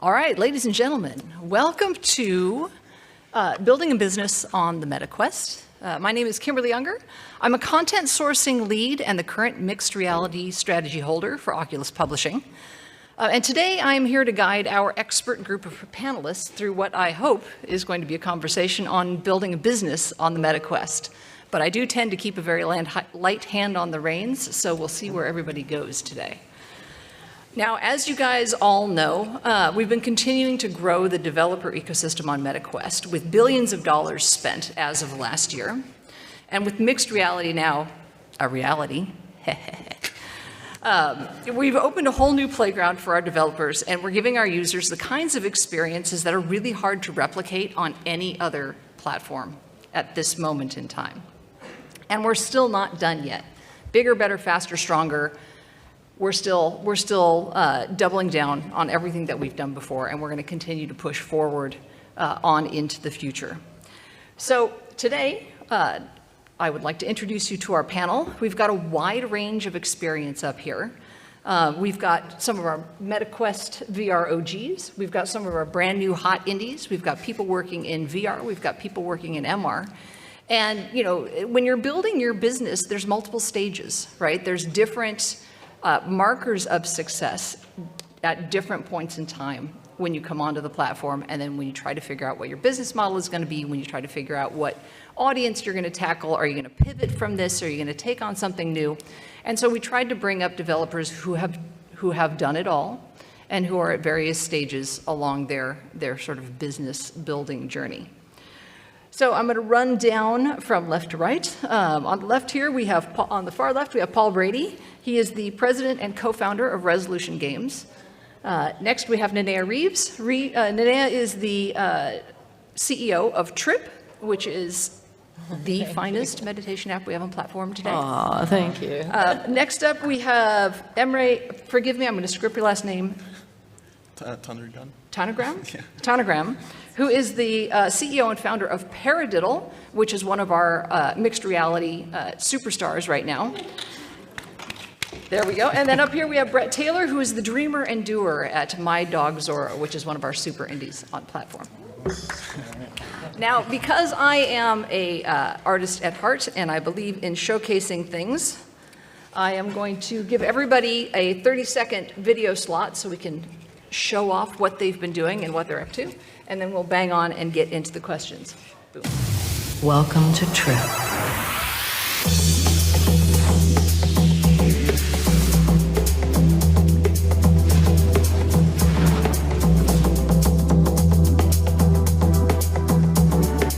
All right, ladies and gentlemen, welcome to Building a Business on the MetaQuest. My name is Kimberly Unger. I'm a content sourcing lead and the current mixed reality strategy holder for Oculus Publishing. And today I'm here to guide our expert group of panelists through what I hope is going to be a conversation on building a business on the MetaQuest. But I do tend to keep a very light hand on the reins, so we'll see where everybody goes today. Now, as you guys all know, we've been continuing to grow the developer ecosystem on MetaQuest with billions of dollars spent as of last year. And with mixed reality now a reality, we've opened a whole new playground for our developers, and we're giving our users the kinds of experiences that are really hard to replicate on any other platform at this moment in time. And we're still not done yet. Bigger, better, faster, stronger. We're still doubling down on everything that we've done before, and we're going to continue to push forward on into the future. So today, I would like to introduce you to our panel. We've got a wide range of experience up here. We've got some of our MetaQuest VR OGs. We've got some of our brand new hot indies. We've got people working in VR. We've got people working in MR. And you know, when you're building your business, there's multiple stages, right? There's different markers of success at different points in time when you come onto the platform, and then when you try to figure out what your business model is going to be, when you try to figure out what audience you're going to tackle, are you going to pivot from this, are you going to take on something new? And so we tried to bring up developers who have done it all and who are at various stages along their sort of business building journey. So I'm going to run down from left to right. On the left here, on the far left, we have Paul Brady. He is the president and co-founder of Resolution Games. Next, we have Nanea Reeves. Nanea is the CEO of Trip, which is the finest meditation app we have on platform today. Aw, thank you. Next up, we have Emre, forgive me, I'm going to screw up your last name. Tanagram? Yeah. Tanagram, who is the CEO and founder of Paradiddle, which is one of our mixed reality superstars right now. There we go. And then up here we have Brett Taylor, who is the dreamer and doer at My Dog Zorro, which is one of our super indies on platform. Now, because I am a artist at heart and I believe in showcasing things, I am going to give everybody a 30-second video slot so we can show off what they've been doing and what they're up to, and then we'll bang on and get into the questions. Boom. Welcome to Trip.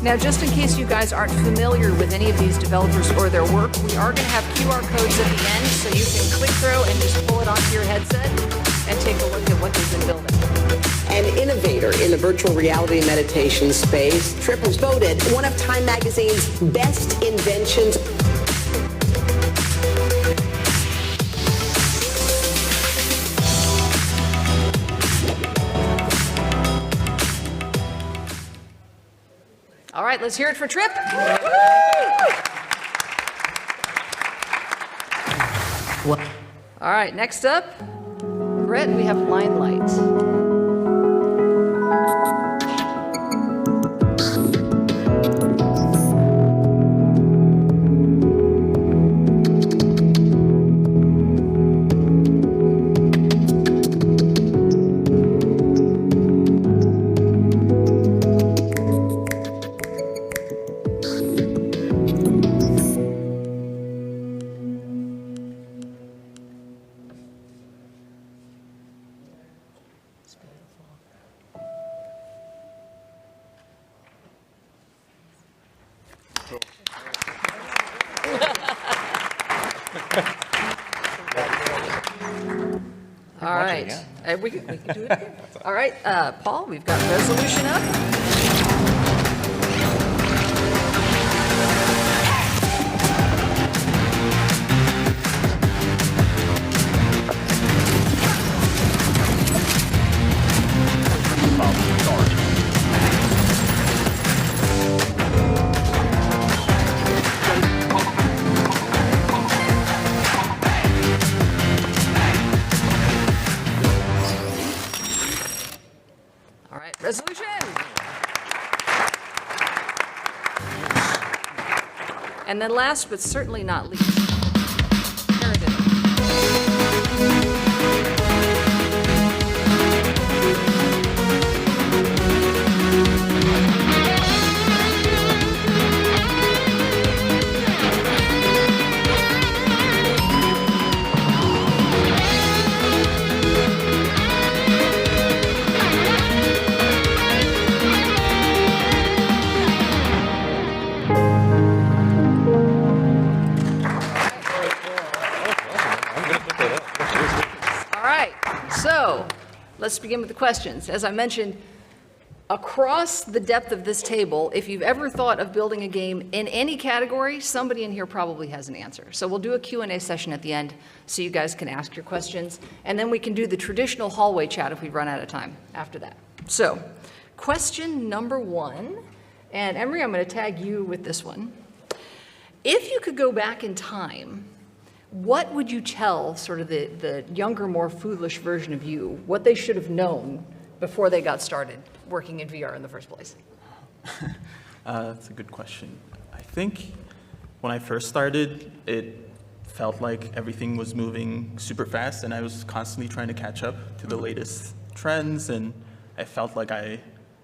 Now, just in case you guys aren't familiar with any of these developers or their work, we are going to have QR codes at the end, so you can click through and just pull it onto your headset and take a look at what they've been building. An innovator in the virtual reality meditation space, Trip was voted one of Time Magazine's best inventions. All right, let's hear it for Trip. All right, next up, Brett, we have Limelight. All right, we can do it again. All right, Paul, we've got Resolution up. And then last but certainly not least, Meredith. So, let's begin with the questions. As I mentioned, across the depth of this table, if you've ever thought of building a game in any category, somebody in here probably has an answer. So we'll do a Q&A session at the end so you guys can ask your questions, and then we can do the traditional hallway chat if we run out of time after that. So, question number 1, and Emery, I'm going to tag you with this one. If you could go back in time, what would you tell sort of the younger, more foolish version of you, what they should have known before they got started working in VR in the first place? That's a good question. I think when I first started, it felt like everything was moving super fast, and I was constantly trying to catch up to the latest trends, and I felt like I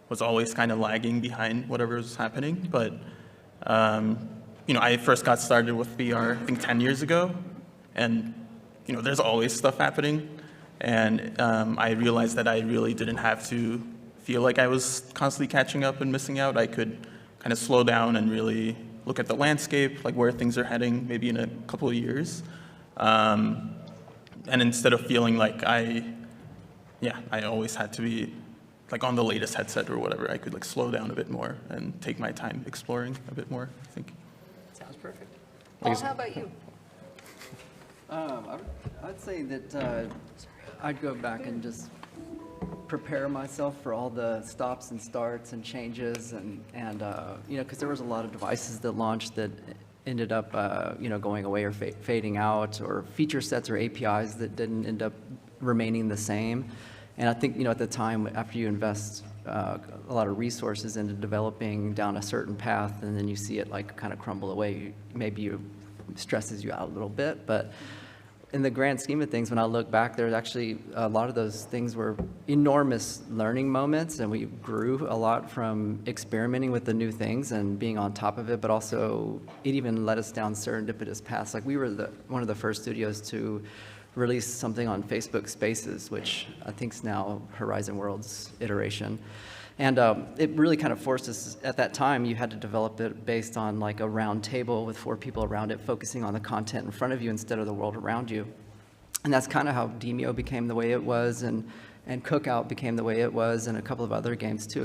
was always kind of lagging behind whatever was happening. But I first got started with VR, I think 10 years ago. And, there's always stuff happening. And I realized that I really didn't have to feel like I was constantly catching up and missing out. I could kind of slow down and really look at the landscape, like where things are heading, maybe in a couple of years. And instead of feeling like I always had to be like on the latest headset or whatever, I could like slow down a bit more and take my time exploring a bit more, I think. Sounds perfect. Paul, how about you? I'd say that I'd go back and just prepare myself for all the stops and starts and changes, and because there was a lot of devices that launched that ended up going away or fading out, or feature sets or APIs that didn't end up remaining the same. And I think at the time, after you invest a lot of resources into developing down a certain path, and then you see it like kind of crumble away, maybe it stresses you out a little bit. But in the grand scheme of things, when I look back, there's actually a lot of those things were enormous learning moments, and we grew a lot from experimenting with the new things and being on top of it, but also it even led us down serendipitous paths. Like we were one of the first studios to release something on Facebook Spaces, which I think is now Horizon World's iteration. And it really kind of forced us, at that time, you had to develop it based on like a round table with 4 people around it, focusing on the content in front of you instead of the world around you. And that's kind of how Demio became the way it was, and Cookout became the way it was, and a couple of other games too.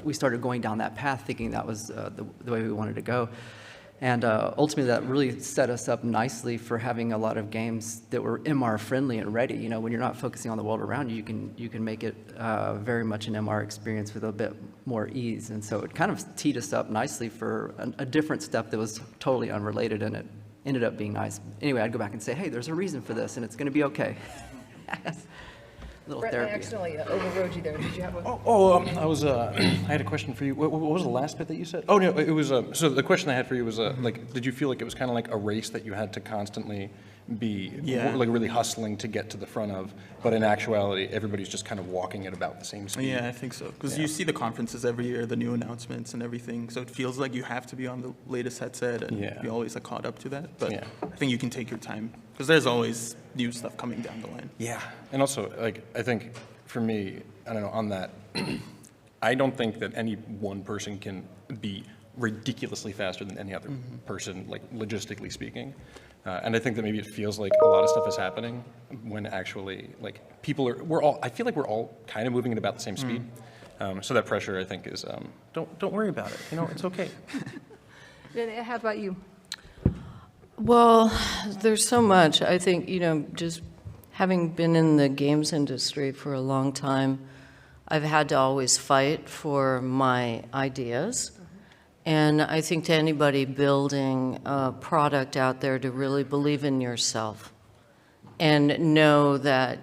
We started going down that path thinking that was the way we wanted to go. And ultimately, that really set us up nicely for having a lot of games that were MR friendly and ready. When you're not focusing on the world around you, you can make it very much an MR experience with a bit more ease. And so it kind of teed us up nicely for a different step that was totally unrelated, and it ended up being nice. Anyway, I'd go back and say, hey, there's a reason for this, and it's going to be okay. Little Brett, I therapy. accidentally overrode you there. Did you have a... I had a question for you. What was the last bit that you said? Oh, no, it was, so the question I had for you was, did you feel like it was kind of like a race that you had to constantly be, like really hustling to get to the front of, but in actuality, everybody's just kind of walking at about the same speed? Yeah, I think so. Because you see the conferences every year, the new announcements and everything, so it feels like you have to be on the latest headset and be always caught up to that. But I think you can take your time, because there's always new stuff coming down the line. Yeah, and also, I think for me, I don't know, on that, I don't think that any one person can be ridiculously faster than any other person, logistically speaking. And I think that maybe it feels like a lot of stuff is happening when actually, I feel like we're all kind of moving at about the same speed. So that pressure, I think, is, don't worry about it. It's okay. How about you? Well, there's so much. I think, just having been in the games industry for a long time, I've had to always fight for my ideas. And I think to anybody building a product out there, to really believe in yourself and know that,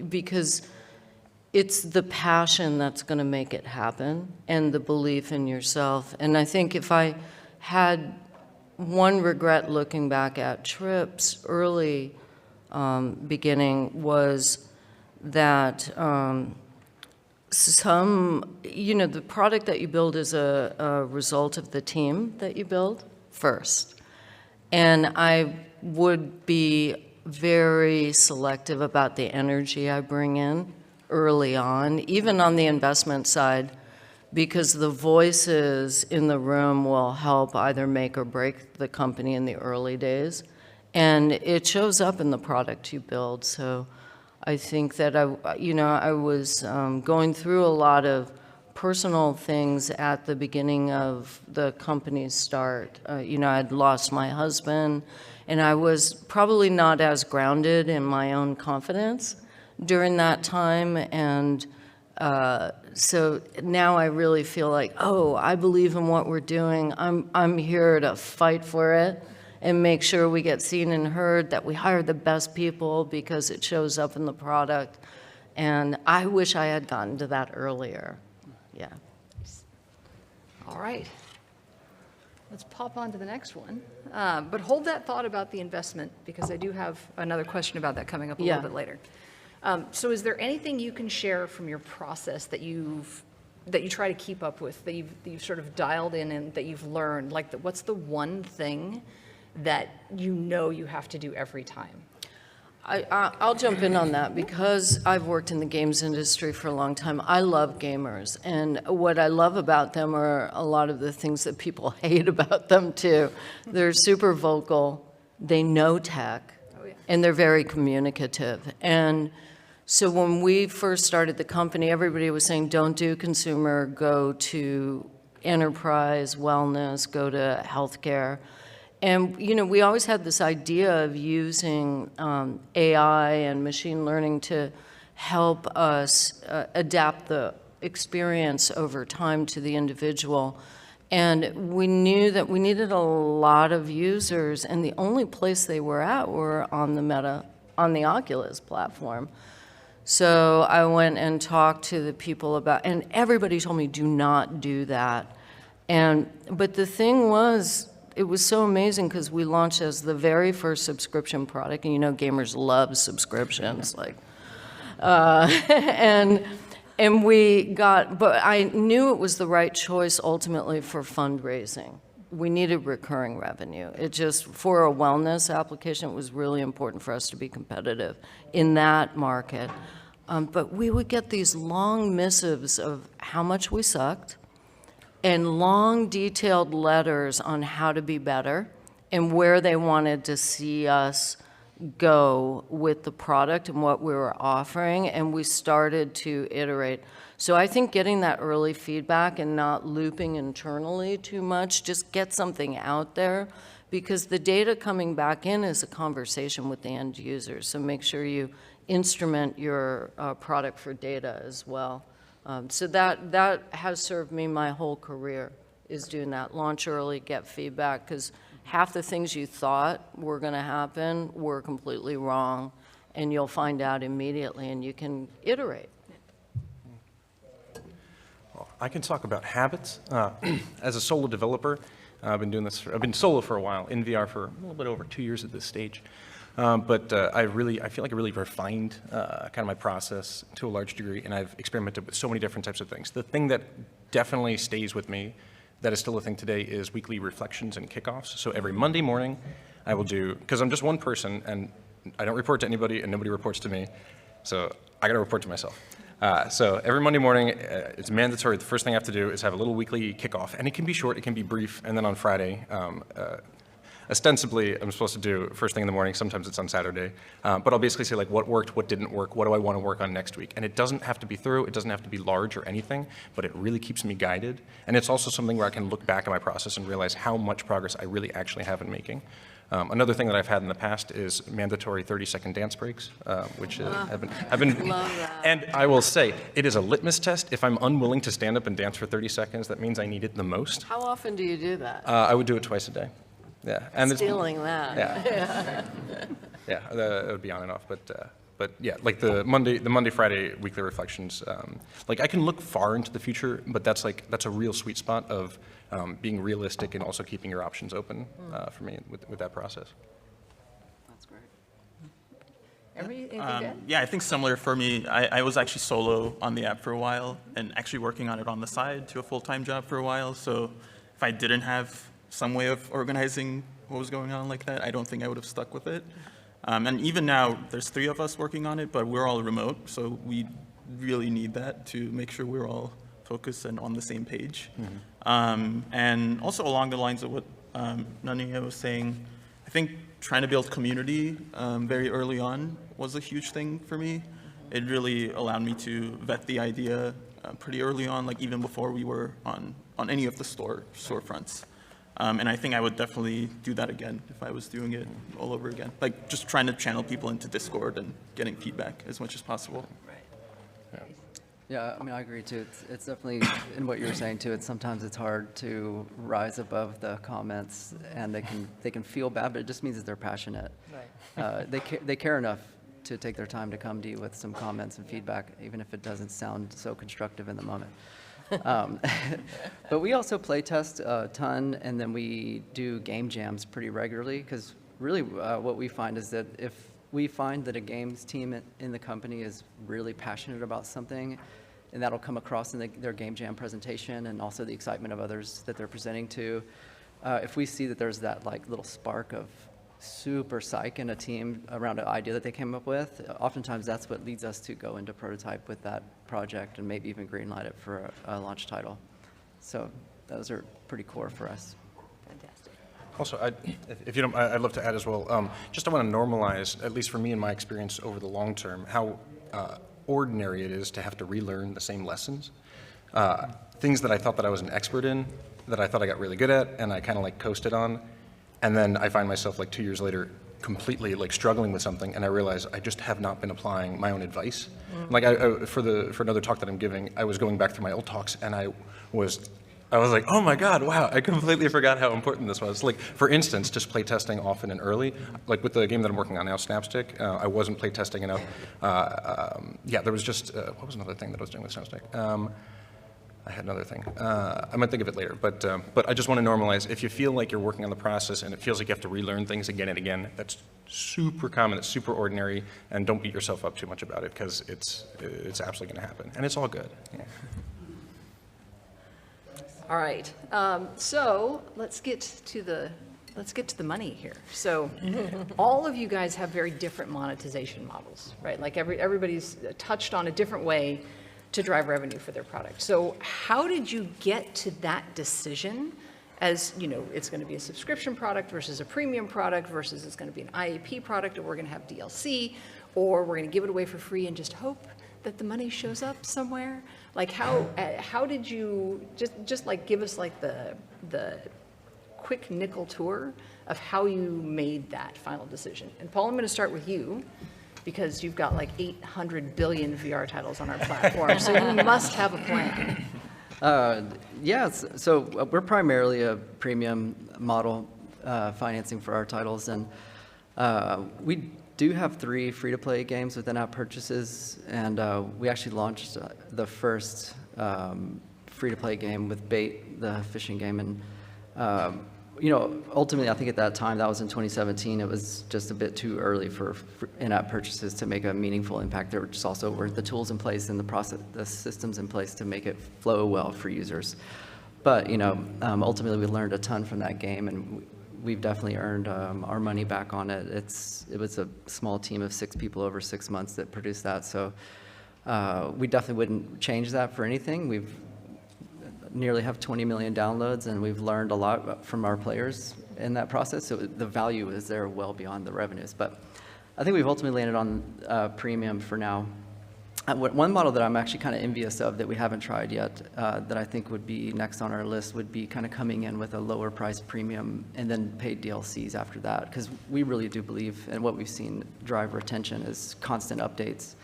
because it's the passion that's going to make it happen, and the belief in yourself. And I think if I had one regret looking back at Trip's early beginning was that the product that you build is a result of the team that you build first. And I would be very selective about the energy I bring in early on, even on the investment side, because the voices in the room will help either make or break the company in the early days. And it shows up in the product you build. So I think that I was going through a lot of personal things at the beginning of the company's start. I'd lost my husband, and I was probably not as grounded in my own confidence during that time. And so now I really feel like, oh, I believe in what we're doing. I'm here to fight for it and make sure we get seen and heard, that we hire the best people because it shows up in the product. And I wish I had gotten to that earlier. Yeah. All right. Let's pop on to the next one. But hold that thought about the investment, because I do have another question about that coming up a little bit later. So is there anything you can share from your process that you try to keep up with, that you've sort of dialed in and that you've learned? Like, what's the one thing that you have to do every time? I'll jump in on that because I've worked in the games industry for a long time. I love gamers, and what I love about them are a lot of the things that people hate about them too. They're super vocal, they know tech, and they're very communicative. And so when we first started the company, everybody was saying, don't do consumer, go to enterprise, wellness, go to healthcare. And, we always had this idea of using AI and machine learning to help us adapt the experience over time to the individual. And we knew that we needed a lot of users, and the only place they were at were on the Oculus platform. So I went and talked to the people about, and everybody told me, do not do that. But the thing was, it was so amazing because we launched as the very first subscription product, and gamers love subscriptions, and we got, but I knew it was the right choice ultimately for fundraising. We needed recurring revenue. It just, for a wellness application, it was really important for us to be competitive in that market. But we would get these long missives of how much we sucked, and long detailed letters on how to be better and where they wanted to see us go with the product and what we were offering, and we started to iterate. So I think getting that early feedback and not looping internally too much, just get something out there, because the data coming back in is a conversation with the end user. So make sure you instrument your product for data as well. So that has served me my whole career, is doing that. Launch early, get feedback, because half the things you thought were going to happen were completely wrong, and you'll find out immediately, and you can iterate. Well, I can talk about habits. As a solo developer, I've been solo for a while, in VR for a little bit over 2 years at this stage. But I feel like I really refined kind of my process to a large degree, and I've experimented with so many different types of things. The thing that definitely stays with me, that is still a thing today, is weekly reflections and kickoffs. So every Monday morning, I will do, because I'm just one person, and I don't report to anybody, and nobody reports to me, so I got to report to myself. So every Monday morning, it's mandatory. The first thing I have to do is have a little weekly kickoff, and it can be short, it can be brief, and then on Friday, ostensibly, I'm supposed to do first thing in the morning. Sometimes it's on Saturday. But I'll basically say, like, what worked, what didn't work, what do I want to work on next week? And it doesn't have to be thorough. It doesn't have to be large or anything, but it really keeps me guided. And it's also something where I can look back at my process and realize how much progress I really actually have in making. Another thing that I've had in the past is mandatory 30-second dance breaks, which have been Love that. And I will say, it is a litmus test. If I'm unwilling to stand up and dance for 30 seconds, that means I need it the most. How often do you do that? I would do it twice a day. Yeah, and Stealing that. Yeah, yeah, that would be on and off. But But yeah, like the Monday, Friday weekly reflections, like I can look far into the future, but that's a real sweet spot of being realistic and also keeping your options open for me with that process. That's great. Anything to add? Yeah, I think similar for me. I was actually solo on the app for a while and actually working on it on the side to a full-time job for a while. So if I didn't have some way of organizing what was going on like that, I don't think I would have stuck with it. And even now, there's 3 of us working on it, but we're all remote. So we really need that to make sure we're all focused and on the same page. And also along the lines of what Nania was saying, I think trying to build community very early on was a huge thing for me. It really allowed me to vet the idea pretty early on, like even before we were on any of the storefronts. And I think I would definitely do that again if I was doing it all over again. Like just trying to channel people into Discord and getting feedback as much as possible. Yeah, I mean, I agree too. It's definitely, in what you were saying too, sometimes it's hard to rise above the comments, and they can feel bad, but it just means that they're passionate. Right. They care enough to take their time to come to you with some comments and feedback, even if it doesn't sound so constructive in the moment. But we also play test a ton, and then we do game jams pretty regularly, because really what we find is that if we find that a games team in the company is really passionate about something, and that'll come across in their game jam presentation and also the excitement of others that they're presenting to. If we see that there's that like little spark of super psych in a team around an idea that they came up with, oftentimes that's what leads us to go into prototype with that project and maybe even greenlight it for a launch title. So those are pretty core for us. Fantastic. Also, if you don't, I'd love to add as well, just I want to normalize, at least for me in my experience over the long term, how ordinary it is to have to relearn the same lessons. Things that I thought that I was an expert in, that I thought I got really good at, and I kind of like coasted on, and then I find myself like 2 years later completely like struggling with something, and I realize I just have not been applying my own advice. Like for another talk that I'm giving, I was going back through my old talks, and I was like, oh my God, wow, I completely forgot how important this was. Like, for instance, just play testing often and early. Like with the game that I'm working on now, Snapstick, I wasn't play testing enough. Yeah, there was just, what was another thing that I was doing with Snapstick? I had another thing. I might think of it later, but I just want to normalize, if you feel like you're working on the process and it feels like you have to relearn things again and again, that's super common, it's super ordinary, and don't beat yourself up too much about it, because it's absolutely going to happen, and it's all good. Yeah. All right, so let's get to the money here. So all of you guys have very different monetization models, right? Like everybody's touched on a different way to drive revenue for their product. So how did you get to that decision as, you know, it's going to be a subscription product versus a premium product versus it's going to be an IAP product, or we're going to have DLC, or we're going to give it away for free and just hope that the money shows up somewhere? Like how did you just like give us like the quick nickel tour of how you made that final decision? And Paul, I'm going to start with you, because you've got like 800 billion VR titles on our platform, so you must have a plan. Yes, so we're primarily a premium model financing for our titles, and we do have 3 free-to-play games within app purchases, and we actually launched the first free-to-play game with Bait, the fishing game, and you know, ultimately, I think at that time, that was in 2017, it was just a bit too early for in-app purchases to make a meaningful impact. There just also were the tools in place and the systems in place to make it flow well for users. But, you know, ultimately, we learned a ton from that game, and we've definitely earned our money back on it. It was a small team of 6 people over 6 months that produced that, so we definitely wouldn't change that for anything. We've nearly have 20 million downloads, and we've learned a lot from our players in that process, so the value is there well beyond the revenues. But I think we've ultimately landed on premium for now. One model that I'm actually kind of envious of that we haven't tried yet, that I think would be next on our list, would be kind of coming in with a lower price premium and then paid DLCs after that, because we really do believe, and what we've seen drive retention is constant updates.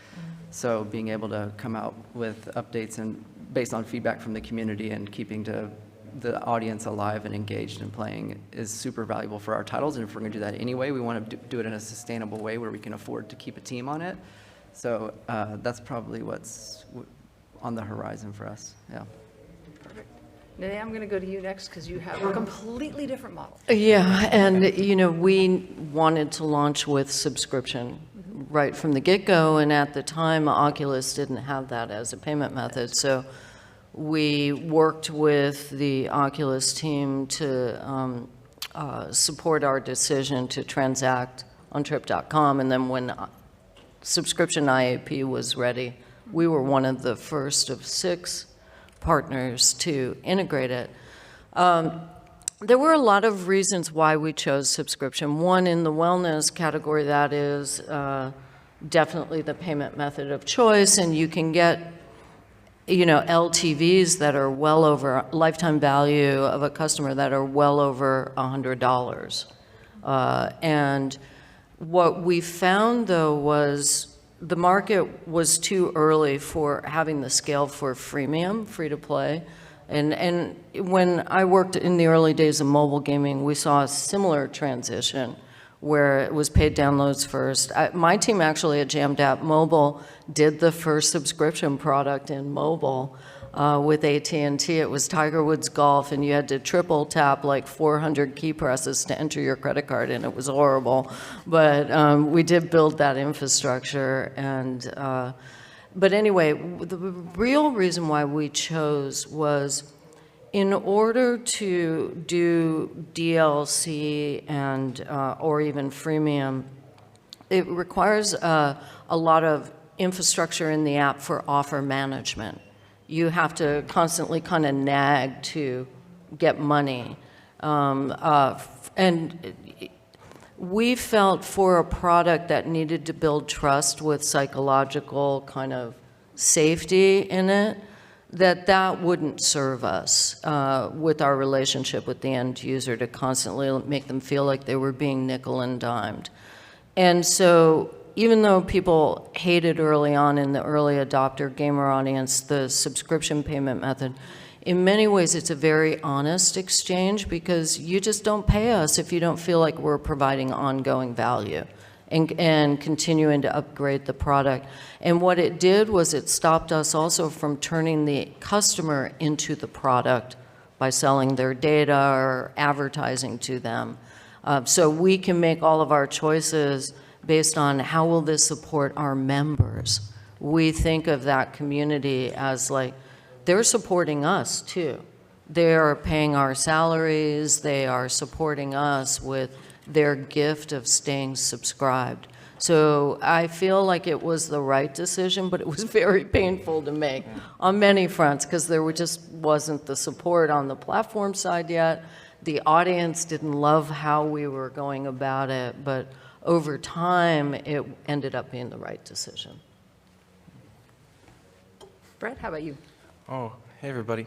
So being able to come out with updates and based on feedback from the community and keeping the audience alive and engaged in playing is super valuable for our titles. And if we're going to do that anyway, we want to do it in a sustainable way where we can afford to keep a team on it. So that's probably what's on the horizon for us, yeah. Perfect. Nene, I'm going to go to you next because you have a completely different model. Yeah, and we wanted to launch with subscription right from the get-go, and at the time, Oculus didn't have that as a payment method. So we worked with the Oculus team to support our decision to transact on Trip.com, and then when subscription IAP was ready, we were one of the first of 6 partners to integrate it. There were a lot of reasons why we chose subscription. One, in the wellness category, that is definitely the payment method of choice, and you can get LTVs that are well over, lifetime value of a customer that are well over $100. And what we found, though, was the market was too early for having the scale for freemium, free-to-play. And when I worked in the early days of mobile gaming, we saw a similar transition where it was paid downloads first. My team actually at Jammed App Mobile did the first subscription product in mobile with AT&T. It was Tiger Woods Golf, and you had to triple tap like 400 key presses to enter your credit card, and it was horrible. But we did build that infrastructure. But anyway, the real reason why we chose was in order to do DLC and or even freemium, it requires a lot of infrastructure in the app for offer management. You have to constantly kind of nag to get money. And we felt for a product that needed to build trust with psychological kind of safety in it, that wouldn't serve us with our relationship with the end user to constantly make them feel like they were being nickel and dimed. And so even though people hated early on in the early adopter gamer audience the subscription payment method, in many ways it's a very honest exchange because you just don't pay us if you don't feel like we're providing ongoing value and continuing to upgrade the product. And what it did was it stopped us also from turning the customer into the product by selling their data or advertising to them. So we can make all of our choices based on how will this support our members. We think of that community as like, they're supporting us too. They are paying our salaries, they are supporting us with their gift of staying subscribed. So I feel like it was the right decision, but it was very painful to make on many fronts because there just wasn't the support on the platform side yet. The audience didn't love how we were going about it, but over time, it ended up being the right decision. Brett, how about you? Oh, hey, everybody.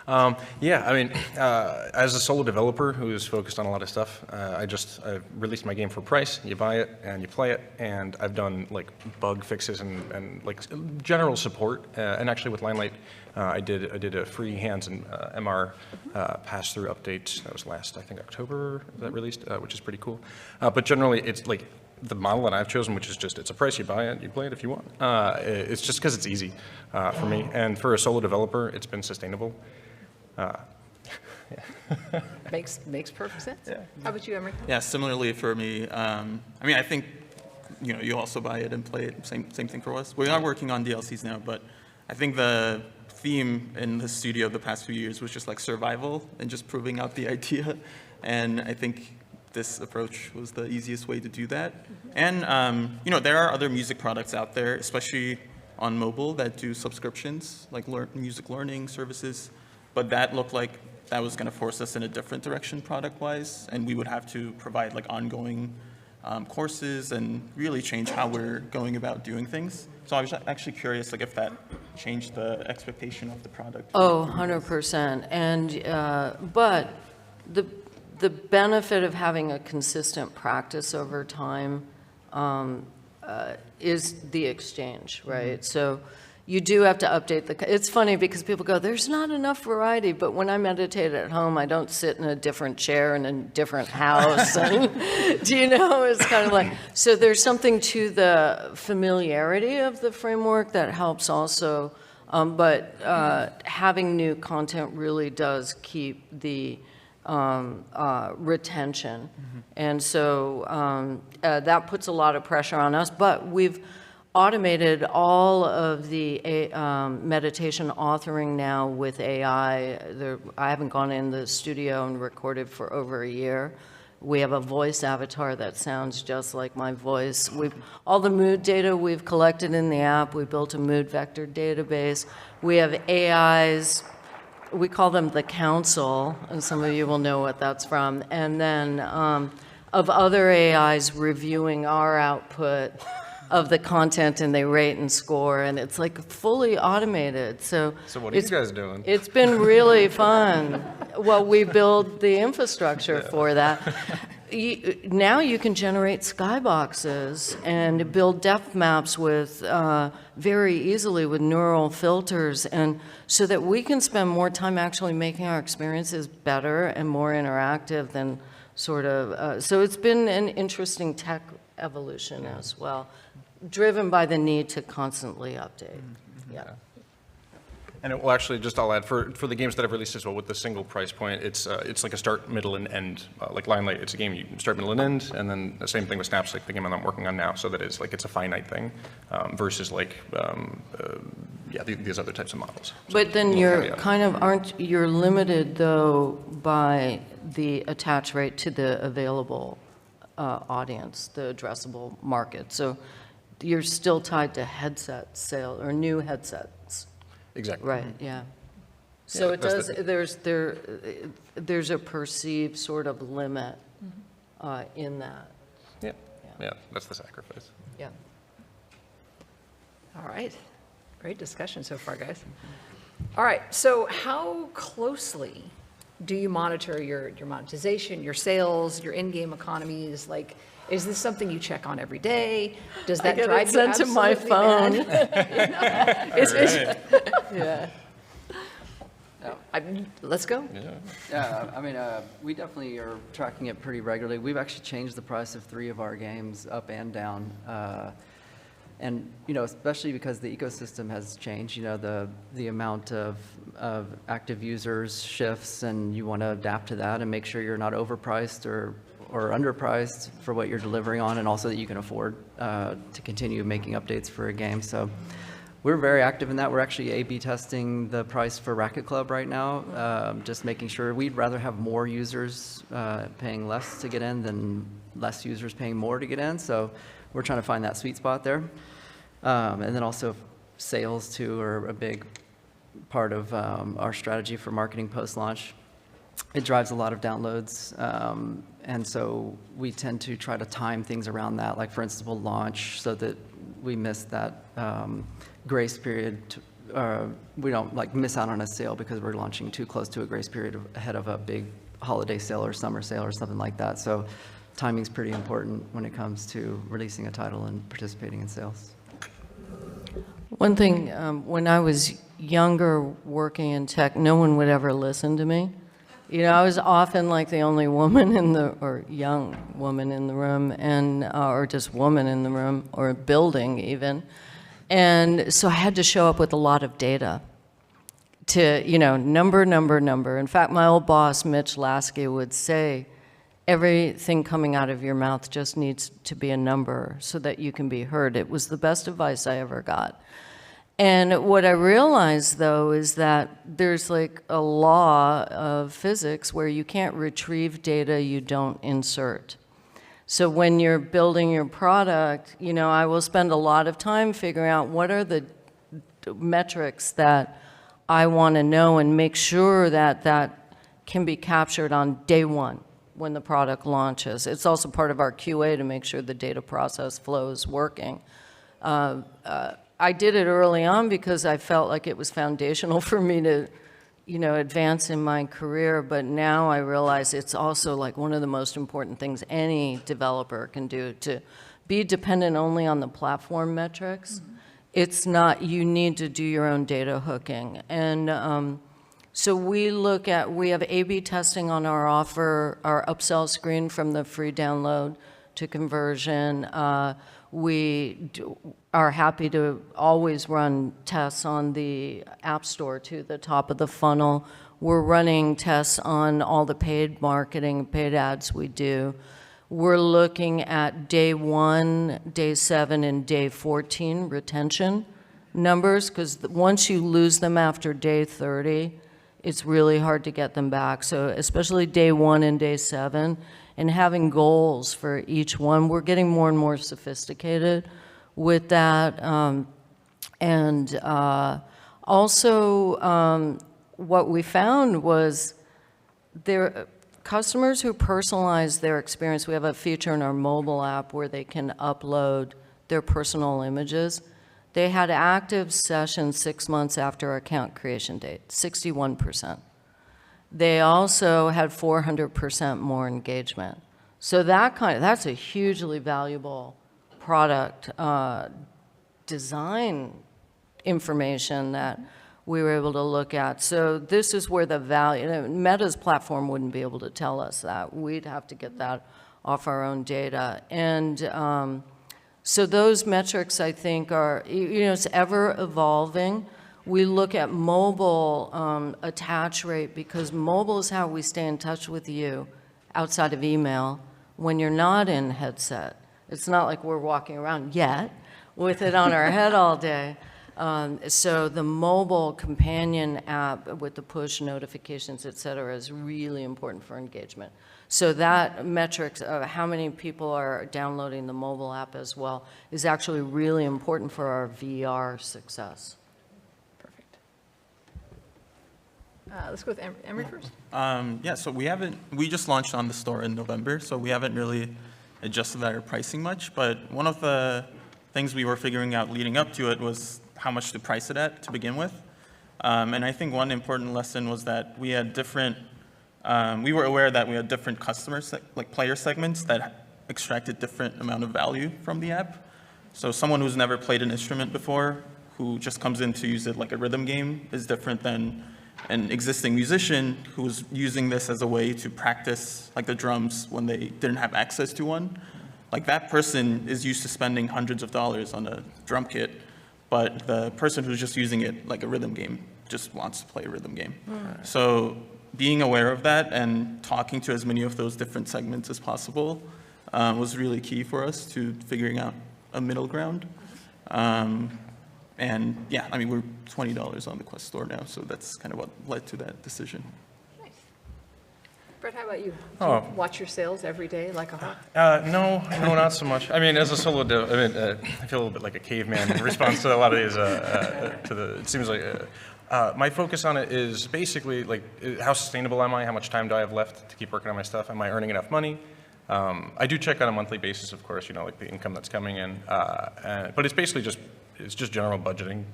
Yeah, I mean, as a solo developer who is focused on a lot of stuff, I released my game for price. You buy it and you play it, and I've done like bug fixes and like general support. And actually, with Limelight, I did a free hands and MR pass-through update. That was last, I think, October that released, which is pretty cool. But generally, it's like the model that I've chosen, which is just it's a price, you buy it, you play it if you want. It's just because it's easy for me, and for a solo developer, it's been sustainable. Yeah. Makes perfect sense. Yeah. How about you, Emery? Yeah, similarly for me, I mean, I think, you also buy it and play it, same thing for us. We are working on DLCs now, but I think the theme in the studio the past few years was just like survival and just proving out the idea. And I think this approach was the easiest way to do that. And, there are other music products out there, especially on mobile, that do subscriptions, like music learning services. But that looked like that was going to force us in a different direction product-wise, and we would have to provide like ongoing courses and really change how we're going about doing things. So I was actually curious, like, if that changed the expectation of the product. Oh, 100%. And but the benefit of having a consistent practice over time is the exchange, right? So you do have to update it's funny because people go, there's not enough variety, but when I meditate at home, I don't sit in a different chair in a different house. And, do you know, it's kind of like, so there's something to the familiarity of the framework that helps also, but having new content really does keep the retention. And so that puts a lot of pressure on us, but we've automated all of the meditation authoring now with AI. I haven't gone in the studio and recorded for over a year. We have a voice avatar that sounds just like my voice. All the mood data we've collected in the app, we built a mood vector database. We have AIs, we call them the council, and some of you will know what that's from. And then of other AIs reviewing our output of the content, and they rate and score, and it's like fully automated. So what are you guys doing? It's been really fun. Well, we build the infrastructure for that. Now you can generate skyboxes and build depth maps with very easily with neural filters, and so that we can spend more time actually making our experiences better and more interactive than sort of. So it's been an interesting tech evolution as well, driven by the need to constantly update. Yeah. And it will actually, just I'll add, for the games that I've released as well with the single price point, it's like a start, middle, and end. Like Limelight, it's a game you start, middle, and end, and then the same thing with Snaps, like the game I'm working on now, so that it's like it's a finite thing, versus like, these other types of models. So But then you're limited though by the attach rate to the available audience, the addressable market. So you're still tied to headset sale or new headsets. Exactly. Right, yeah. So it that's does, there's a perceived sort of limit in that. Yeah, that's the sacrifice. Yeah. All right. Great discussion so far, guys. All right, so how closely do you monitor your monetization, your sales, your in-game economies? Like, is this something you check on every day? Does that drive you sent to my absolutely phone. mad? Yeah. Let's go. Yeah, I mean, we definitely are tracking it pretty regularly. We've actually changed the price of 3 of our games up and down. And, especially because the ecosystem has changed, the amount of active users shifts, and you want to adapt to that and make sure you're not overpriced or underpriced for what you're delivering on, and also that you can afford to continue making updates for a game. So we're very active in that. We're actually A/B testing the price for Racket Club right now, just making sure. We'd rather have more users paying less to get in than less users paying more to get in. So we're trying to find that sweet spot there. And then also sales, too, are a big part of our strategy for marketing post-launch. It drives a lot of downloads, and so we tend to try to time things around that. Like, for instance, we'll launch so that we miss that grace period. We don't miss out on a sale because we're launching too close to a grace period ahead of a big holiday sale or summer sale or something like that. So timing's pretty important when it comes to releasing a title and participating in sales. One thing, when I was younger working in tech, no one would ever listen to me. I was often like the only woman or young woman in the room, and or just woman in the room, or building even. And so I had to show up with a lot of data to, number. In fact, my old boss, Mitch Lasky, would say, everything coming out of your mouth just needs to be a number so that you can be heard. It was the best advice I ever got. And what I realized, though, is that there's like a law of physics where you can't retrieve data you don't insert. So when you're building your product, I will spend a lot of time figuring out what are the metrics that I want to know and make sure that that can be captured on day one when the product launches. It's also part of our QA to make sure the data process flow is working. I did it early on because I felt like it was foundational for me to, advance in my career, but now I realize it's also like one of the most important things any developer can do. To be dependent only on the platform metrics it's not, you need to do your own data hooking. And so we have A/B testing on our offer, our upsell screen from the free download to conversion. We are happy to always run tests on the App Store to the top of the funnel. We're running tests on all the paid marketing, paid ads we do. We're looking at day 1, day 7, and day 14 retention numbers, because once you lose them after day 30, it's really hard to get them back. So especially day 1 and day 7, and having goals for each one. We're getting more and more sophisticated with that. Also, what we found was customers who personalize their experience. We have a feature in our mobile app where they can upload their personal images. They had active sessions 6 months after our account creation date, 61%. They also had 400% more engagement. So that's a hugely valuable product design information that we were able to look at. So this is where the value, Meta's platform wouldn't be able to tell us that. We'd have to get that off our own data. And so those metrics, I think, are, it's ever evolving. We look at mobile attach rate, because mobile is how we stay in touch with you outside of email when you're not in headset. It's not like we're walking around yet with it on our head all day. So the mobile companion app with the push notifications, et cetera, is really important for engagement. So that metrics of how many people are downloading the mobile app as well is actually really important for our VR success. Perfect. Let's go with Emery first. Yeah, so we just launched on the store in November, so we haven't really adjusted our pricing much, but one of the things we were figuring out leading up to it was how much to price it at to begin with. And I think one important lesson was that we had different, we were aware that we had different player segments that extracted different amount of value from the app. So someone who's never played an instrument before, who just comes in to use it like a rhythm game, is different than an existing musician who's using this as a way to practice like the drums when they didn't have access to one. Like that person is used to spending hundreds of dollars on a drum kit, but the person who's just using it like a rhythm game just wants to play a rhythm game. So being aware of that and talking to as many of those different segments as possible was really key for us to figuring out a middle ground. And yeah, I mean, we're $20 on the Quest store now, so that's kind of what led to that decision. Nice. Brett, how about you? Do Oh. you watch your sales every day like a hawk? No, not so much. I mean, as a solo dev, I feel a little bit like a caveman in response to a lot of these, it seems like, my focus on it is basically like, how sustainable am I? How much time do I have left to keep working on my stuff? Am I earning enough money? I do check on a monthly basis, of course, like the income that's coming in, but it's basically just general budgeting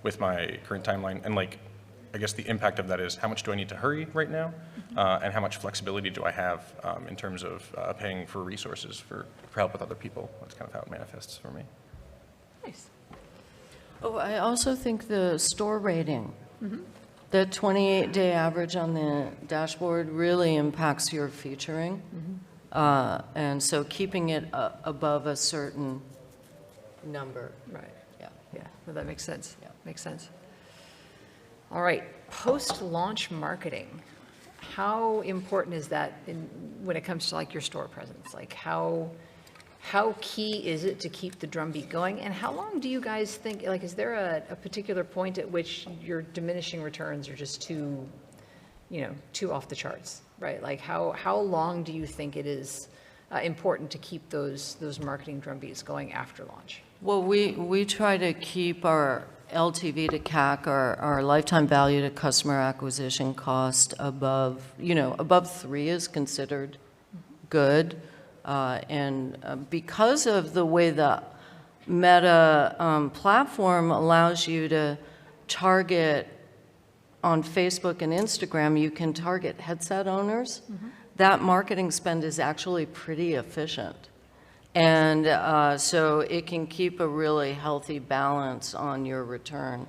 with my current timeline, and like, I guess the impact of that is how much do I need to hurry right now, and how much flexibility do I have in terms of paying for resources for help with other people. That's kind of how it manifests for me. Nice. Oh, I also think the store rating, the 28-day average on the dashboard really impacts your featuring. And so keeping it above a certain number. Right. Yeah. Yeah, well, that makes sense. Yeah. Makes sense. All right, post-launch marketing. How important is that when it comes to like your store presence? Like how key is it to keep the drumbeat going? And how long do you guys think, like, is there a particular point at which your diminishing returns are just too off the charts, right? Like how long do you think it is important to keep those marketing drumbeats going after launch? Well, we try to keep our LTV to CAC, our lifetime value to customer acquisition cost above 3 is considered good. And because of the way the Meta platform allows you to target on Facebook and Instagram, you can target headset owners. That marketing spend is actually pretty efficient. And so it can keep a really healthy balance on your return.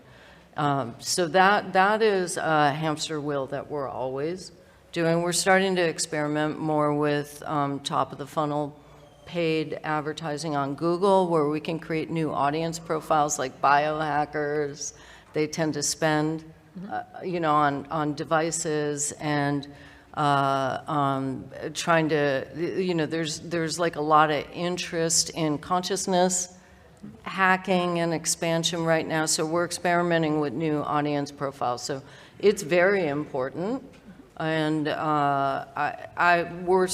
So that is a hamster wheel that we're always doing. We're starting to experiment more with top of the funnel paid advertising on Google, where we can create new audience profiles like biohackers. They tend to spend, on devices and trying to, there's like a lot of interest in consciousness hacking and expansion right now. So we're experimenting with new audience profiles. So it's very important. And we're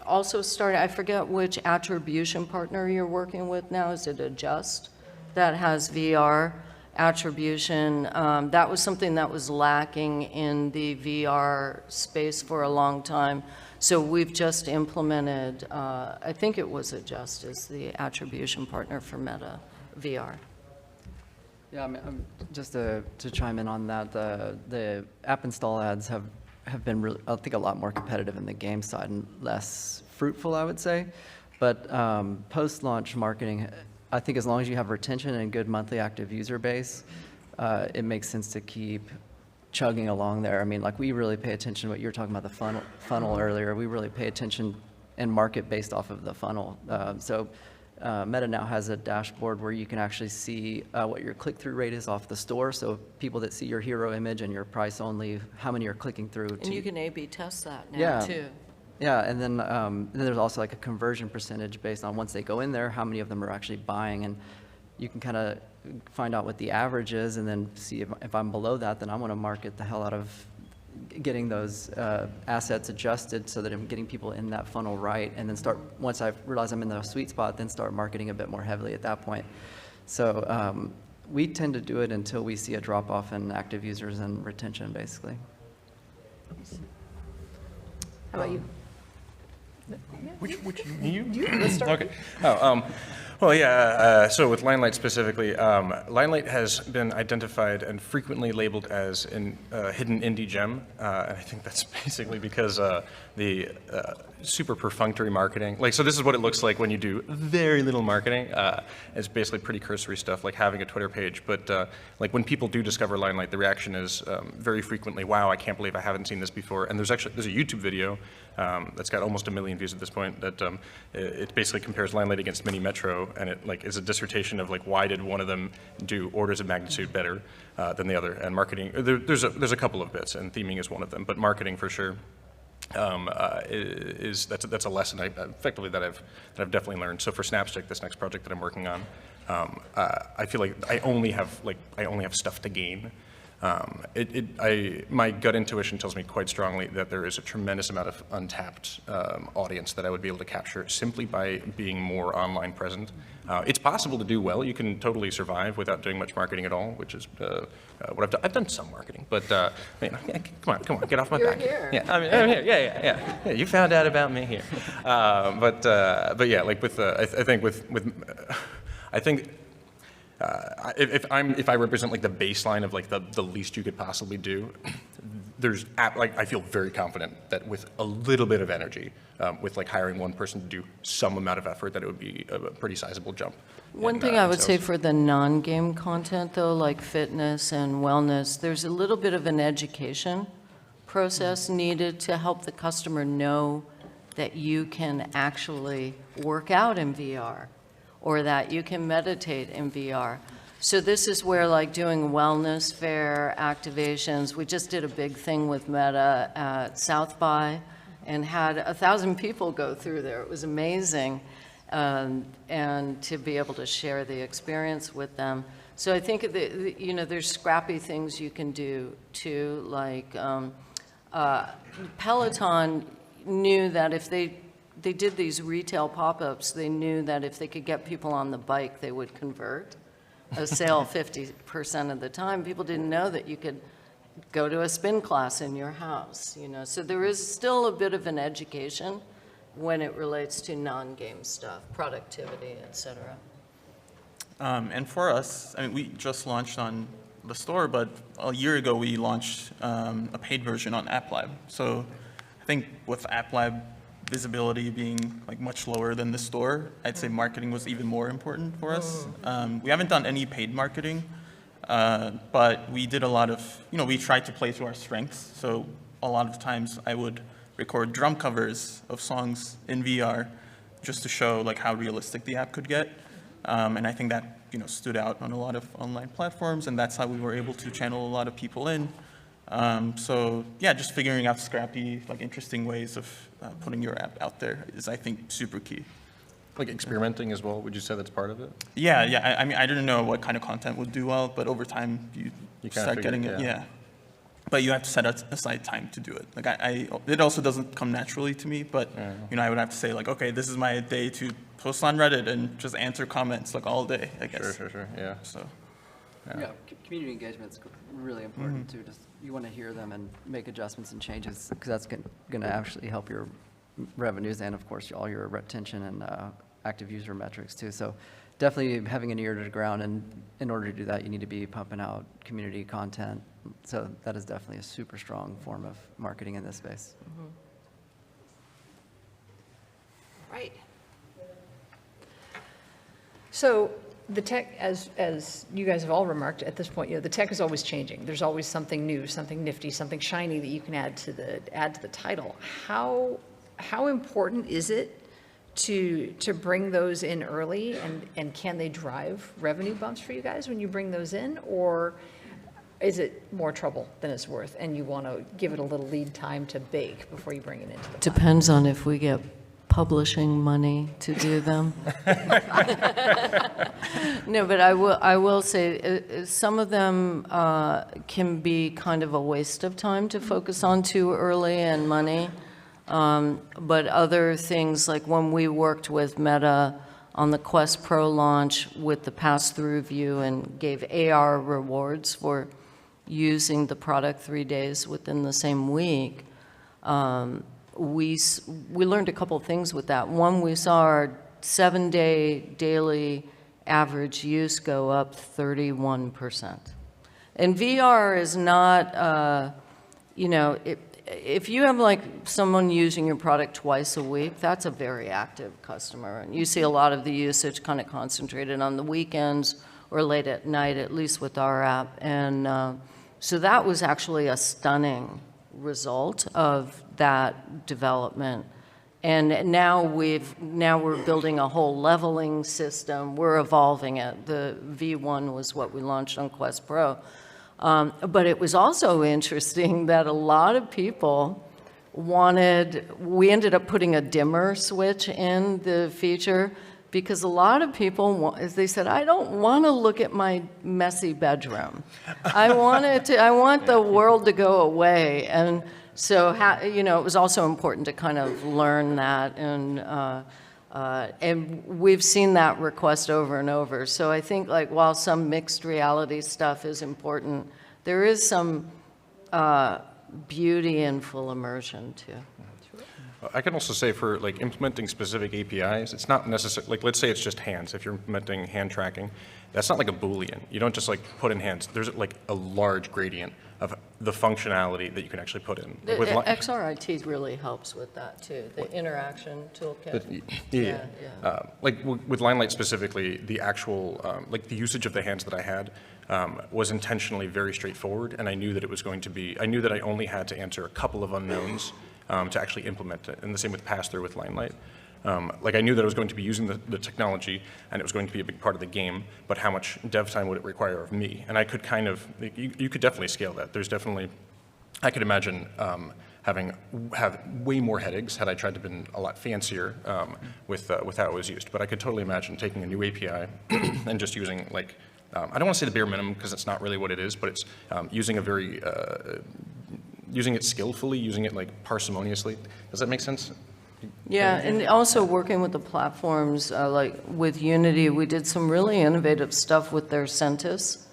also starting, I forget which attribution partner you're working with now. Is it Adjust that has VR attribution? That was something that was lacking in the VR space for a long time. So we've just implemented, I think it was Adjust as the attribution partner for Meta VR. Yeah, I mean, just to chime in on that, the app install ads have been really, I think, a lot more competitive in the game side and less fruitful, I would say. But post-launch marketing, I think as long as you have retention and good monthly active user base, it makes sense to keep chugging along there. I mean, like, we really pay attention to what you were talking about, the funnel earlier. We really pay attention and market based off of the funnel. So Meta now has a dashboard where you can actually see what your click-through rate is off the store. So people that see your hero image and your price only, how many are clicking through. And you can A/B test that now, too. Yeah, and then there's also like a conversion percentage based on once they go in there, how many of them are actually buying. And you can kind of find out what the average is and then see if I'm below that, then I want to market the hell out of getting those assets adjusted so that I'm getting people in that funnel right, and then once I realize I'm in the sweet spot, then start marketing a bit more heavily at that point. So we tend to do it until we see a drop-off in active users and retention, basically. How about you? Which you? Let's start. Okay. Well, yeah, so with Limelight specifically, Limelight has been identified and frequently labeled as a hidden indie gem, and I think that's basically because the super perfunctory marketing, so this is what it looks like when you do very little marketing. It's basically pretty cursory stuff, like having a Twitter page, but like when people do discover Limelight, the reaction is very frequently, wow, I can't believe I haven't seen this before. And there's a YouTube video that's got almost 1 million views at this point that it basically compares Limelight against Mini Metro, and it is a dissertation of why did one of them do orders of magnitude better than the other. And marketing, there's a couple of bits, and theming is one of them, but marketing for sure that's a lesson effectively that I've definitely learned. So for Snapstick, this next project that I'm working on, I feel like I only have stuff to gain. My gut intuition tells me quite strongly that there is a tremendous amount of untapped audience that I would be able to capture simply by being more online present. It's possible to do well. You can totally survive without doing much marketing at all, which is what I've done. I've done some marketing, but come on, get off my back. Here. Yeah, I'm here. Yeah. You found out about me here. But yeah, I think. If I represent the baseline of the least you could possibly do, I feel very confident that with a little bit of energy, with hiring one person to do some amount of effort, that it would be a pretty sizable jump. One thing I would say for the non-game content, though, like fitness and wellness, there's a little bit of an education process needed to help the customer know that you can actually work out in VR, or that you can meditate in VR. So this is where doing wellness fair activations, we just did a big thing with Meta at South by and had 1,000 people go through there. It was amazing, and to be able to share the experience with them. So I think there's scrappy things you can do too, like Peloton knew that if they did these retail pop-ups, they knew that if they could get people on the bike, they would convert a sale 50% of the time. People didn't know that you could go to a spin class in your house, So there is still a bit of an education when it relates to non-game stuff, productivity, et cetera. And for us, we just launched on the store, but a year ago we launched a paid version on AppLab. So I think with AppLab, visibility being like much lower than the store, I'd say marketing was even more important for us. We haven't done any paid marketing, but we did a lot of, we tried to play to our strengths. So a lot of times I would record drum covers of songs in VR just to show like how realistic the app could get. And I think that, stood out on a lot of online platforms, and that's how we were able to channel a lot of people in. So yeah, just figuring out scrappy, like interesting ways of putting your app out there is, I think, super key. Like experimenting as well, would you say that's part of it? Yeah. I mean, I didn't know what kind of content would do well, but over time you kinda start figure getting it, it. yeah. Yeah. But you have to set aside time to do it. Like it also doesn't come naturally to me, but I would have to say like, okay, this is my day to post on Reddit and just answer comments like all day, I guess. Sure, yeah. So. Yeah, community engagement's really important too. Just, you want to hear them and make adjustments and changes, because that's going to actually help your revenues and, of course, all your retention and active user metrics too. So definitely having an ear to the ground, and in order to do that, you need to be pumping out community content. So that is definitely a super strong form of marketing in this space. Right. So the tech, as you guys have all remarked at this point, the tech is always changing. There's always something new, something nifty, something shiny that you can add to the title. How important is it to bring those in early, and can they drive revenue bumps for you guys when you bring those in, or is it more trouble than it's worth, and you want to give it a little lead time to bake before you bring it into the Depends on if we get publishing money to do them. No, but I will say some of them can be kind of a waste of time to focus on too early and money. But other things, like when we worked with Meta on the Quest Pro launch with the pass-through view and gave AR rewards for using the product 3 days within the same week, we learned a couple of things with that. One, we saw our 7-day daily average use go up 31%. And VR is not, if you have like someone using your product twice a week, that's a very active customer. And you see a lot of the usage kind of concentrated on the weekends or late at night, at least with our app. And so that was actually a stunning result of that development. And now we're building a whole leveling system. We're evolving it. The V1 was what we launched on Quest Pro. But it was also interesting that a lot of people we ended up putting a dimmer switch in the feature, because a lot of people, as they said, I don't want to look at my messy bedroom. I want the world to go away. And so, it was also important to kind of learn that, and we've seen that request over and over. So I think, like, while some mixed reality stuff is important, there is some beauty in full immersion too. I can also say for like implementing specific APIs, it's not necessary, like let's say it's just hands. If you're implementing hand tracking, that's not like a Boolean. You don't just like put in hands. There's like a large gradient of the functionality that you can actually put in. The With XRIT really helps with that too, the interaction toolkit. Yeah. Like with Limelight specifically, the actual, like the usage of the hands that I had was intentionally very straightforward, and I knew that it was going to be, I knew that I only had to answer a couple of unknowns to actually implement it, and the same with pass-through with Limelight. Like I knew that I was going to be using the technology, and it was going to be a big part of the game, but how much dev time would it require of me? And I could kind of, you could definitely scale that. There's definitely, I could imagine have way more headaches had I tried to been a lot fancier with how it was used. But I could totally imagine taking a new API and just using like, I don't want to say the bare minimum because it's not really what it is, but it's using a very, using it skillfully, using it like parsimoniously. Does that make sense? Yeah, and also working with the platforms, like with Unity, we did some really innovative stuff with their Centis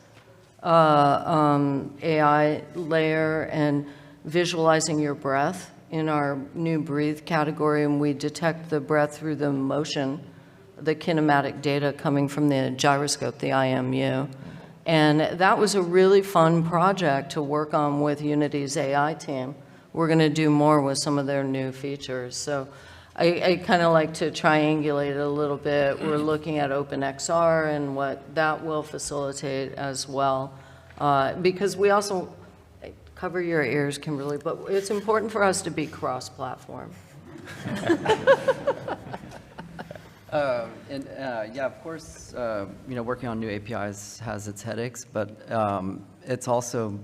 AI layer and visualizing your breath in our new breathe category, and we detect the breath through the motion, the kinematic data coming from the gyroscope, the IMU. And that was a really fun project to work on with Unity's AI team. We're going to do more with some of their new features. So I kind of like to triangulate a little bit. We're looking at OpenXR and what that will facilitate as well. Because we also, cover your ears, Kimberly, but it's important for us to be cross-platform. Yeah, of course, working on new APIs has its headaches, but it's also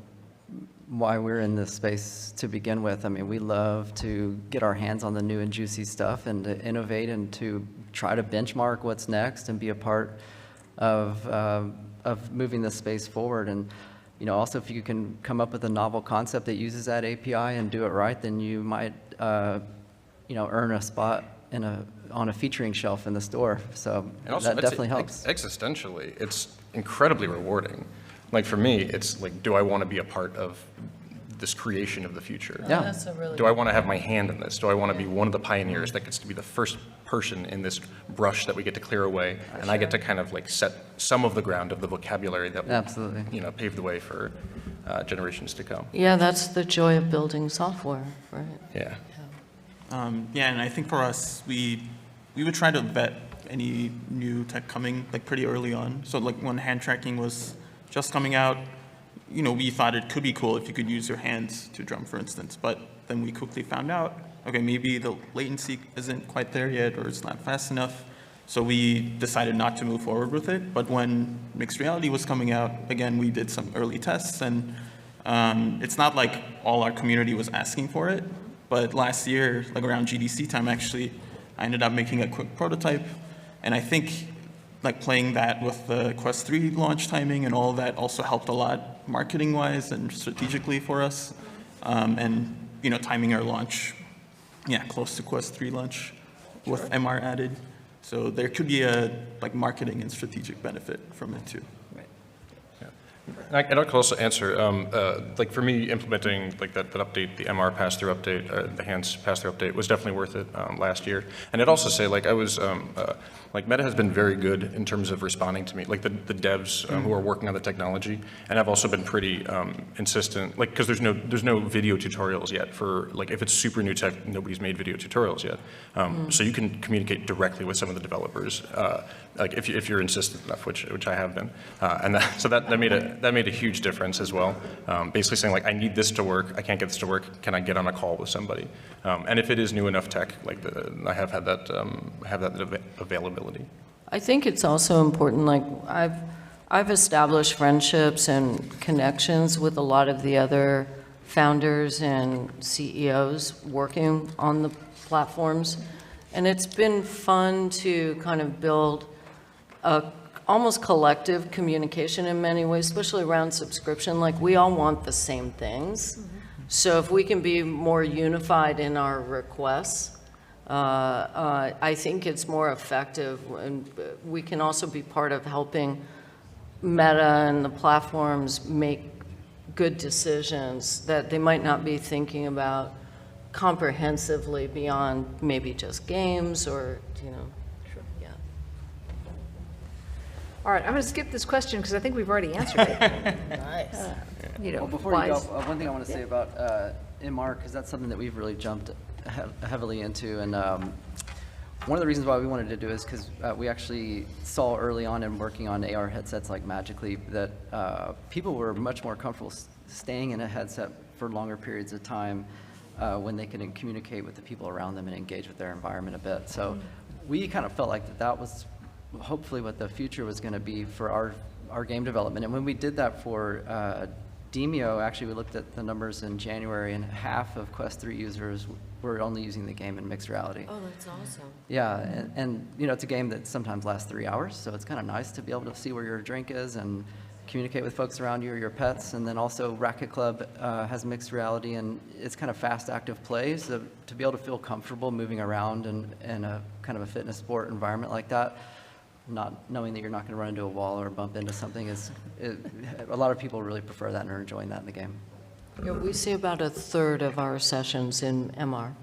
why we're in this space to begin with. I mean, we love to get our hands on the new and juicy stuff and to innovate and to try to benchmark what's next and be a part of moving this space forward. And also if you can come up with a novel concept that uses that API and do it right, then you might earn a spot on a featuring shelf in the store. So And also, that I'd say definitely helps. Existentially, it's incredibly rewarding. Like for me, it's like, do I want to be a part of this creation of the future? Yeah. That's a really Do I want to have my hand in this? Do I want to be one of the pioneers that gets to be the first person in this brush that we get to clear away? And I get to kind of like set some of the ground of the vocabulary that will, Absolutely. pave the way for generations to come. Yeah, that's the joy of building software, right? Yeah. Yeah, and I think for us, we would try to vet any new tech coming like pretty early on. So like when hand tracking was just coming out, we thought it could be cool if you could use your hands to drum, for instance. But then we quickly found out, okay, maybe the latency isn't quite there yet, or it's not fast enough. So we decided not to move forward with it. But when mixed reality was coming out, again, we did some early tests, and it's not like all our community was asking for it. But last year, like around GDC time, actually, I ended up making a quick prototype. And I think like playing that with the Quest 3 launch timing and all of that also helped a lot marketing-wise and strategically for us. And, timing our launch, close to Quest 3 launch with MR added. So there could be a like marketing and strategic benefit from it too. And I could also answer, like for me, implementing like that update, the MR pass-through update, the hands pass-through update was definitely worth it last year. And I'd also say, like I was, like Meta has been very good in terms of responding to me, like the devs who are working on the technology. And I've also been pretty insistent, like because there's no video tutorials yet for like if it's super new tech, nobody's made video tutorials yet. So you can communicate directly with some of the developers, like if you're insistent enough, which I have been, and so that made a huge difference as well. Basically saying like, I need this to work, I can't get this to work, can I get on a call with somebody? And if it is new enough tech, like I have had that availability. I think it's also important, like I've established friendships and connections with a lot of the other founders and CEOs working on the platforms. And it's been fun to kind of build a almost collective communication in many ways, especially around subscription. Like we all want the same things. So if we can be more unified in our requests, I think it's more effective, and we can also be part of helping Meta and the platforms make good decisions that they might not be thinking about comprehensively beyond maybe just games or, yeah. All right, I'm going to skip this question because I think we've already answered it. Nice. Well, before you go, one thing I want to say about MR, because that's something that we've really jumped heavily into. And one of the reasons why we wanted to do is because we actually saw early on in working on AR headsets like Magically that people were much more comfortable staying in a headset for longer periods of time when they can communicate with the people around them and engage with their environment a bit. So we kind of felt like that was hopefully what the future was going to be for our game development. And when we did that for Demio, actually we looked at the numbers in January, and half of Quest 3 users were only using the game in mixed reality. Oh, that's awesome. Yeah, and it's a game that sometimes lasts 3 hours, so it's kind of nice to be able to see where your drink is and communicate with folks around you or your pets. And then also Racket Club has mixed reality, and it's kind of fast, active play, so to be able to feel comfortable moving around in a kind of a fitness sport environment like that, not knowing that you're not going to run into a wall or bump into something, a lot of people really prefer that and are enjoying that in the game. Yeah, we see about a third of our sessions in MR.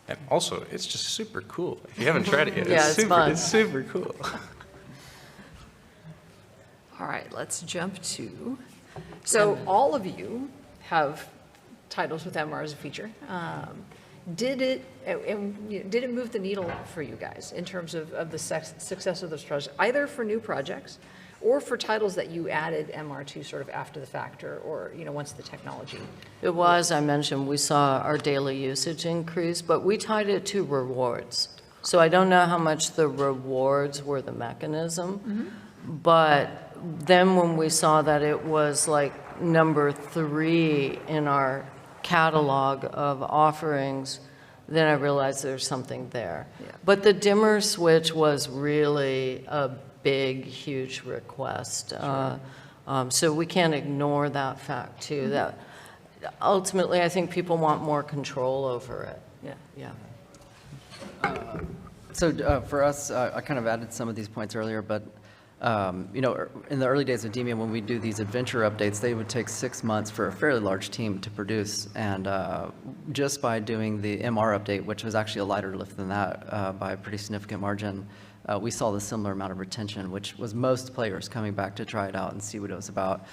And also, it's just super cool. If you haven't tried it yet, Yeah, it's fun. It's super cool. All right, let's jump to, so all of you have titles with MR as a feature. Did it move the needle for you guys in terms of the success of those projects, either for new projects or for titles that you added MR to sort of after the fact or once the technology? It was, I mentioned, we saw our daily usage increase, but we tied it to rewards. So I don't know how much the rewards were the mechanism, but then when we saw that it was like number 3 in our catalog of offerings, then I realized there's something there. Yeah. But the dimmer switch was really a big, huge request. So we can't ignore that fact too, that ultimately I think people want more control over it. Yeah. Yeah. So for us, I kind of added some of these points earlier, but in the early days of Demia, when we do these adventure updates, they would take 6 months for a fairly large team to produce. And just by doing the MR update, which was actually a lighter lift than that by a pretty significant margin, we saw the similar amount of retention, which was most players coming back to try it out and see what it was about.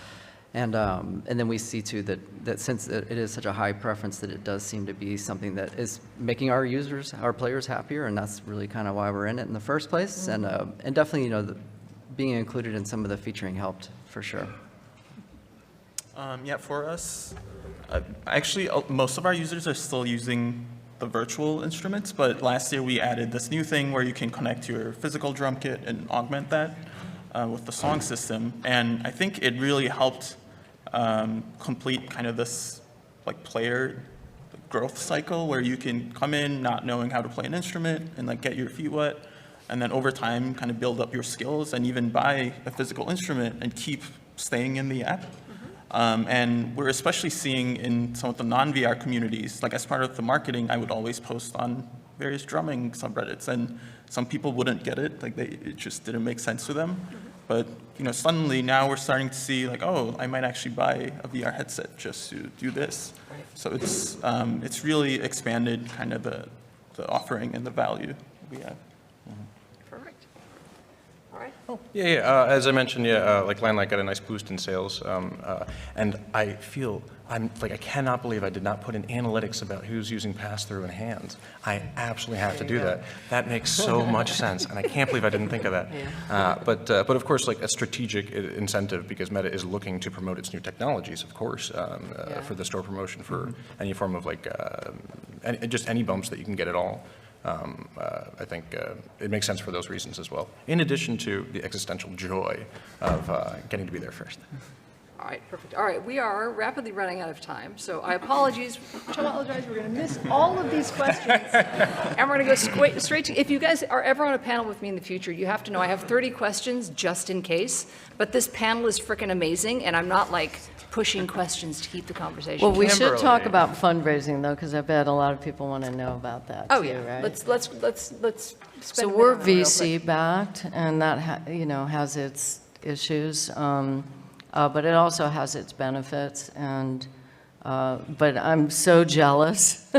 And then we see too that since it is such a high preference, that it does seem to be something that is making our users, our players happier, and that's really kind of why we're in it in the first place. And definitely, being included in some of the featuring helped for sure. Yeah, for us, actually, most of our users are still using the virtual instruments, but last year we added this new thing where you can connect your physical drum kit and augment that with the song system. And I think it really helped complete kind of this like player growth cycle where you can come in not knowing how to play an instrument and like get your feet wet, and then over time kind of build up your skills and even buy a physical instrument and keep staying in the app. And we're especially seeing in some of the non-VR communities, like as part of the marketing, I would always post on various drumming subreddits, and some people wouldn't get it, like it just didn't make sense to them. But suddenly now we're starting to see like, oh, I might actually buy a VR headset just to do this. So it's really expanded kind of the offering and the value we have. Perfect. All right. Yeah. As I mentioned, like Landlight got a nice boost in sales, and I feel I cannot believe I did not put in analytics about who's using pass-through and hands. I absolutely have to do that. That makes so much sense, and I can't believe I didn't think of that. But of course, like a strategic incentive, because Meta is looking to promote its new technologies, of course, for the store promotion, for any form of just any bumps that you can get at all. I think it makes sense for those reasons as well, in addition to the existential joy of getting to be there first. All right, perfect. All right, we are rapidly running out of time, so I apologize. We're going to miss all of these questions, and we're going to go straight to, if you guys are ever on a panel with me in the future, you have to know I have 30 questions just in case, but this panel is freaking amazing, and I'm not like pushing questions to keep the conversation. Well, we should Kimberly. talk about fundraising though, because I bet a lot of people want to know about that too, Oh, yeah. right? Let's spend So a minute we're on it real quick. VC backed, and that has its issues, but it also has its benefits. And but I'm so jealous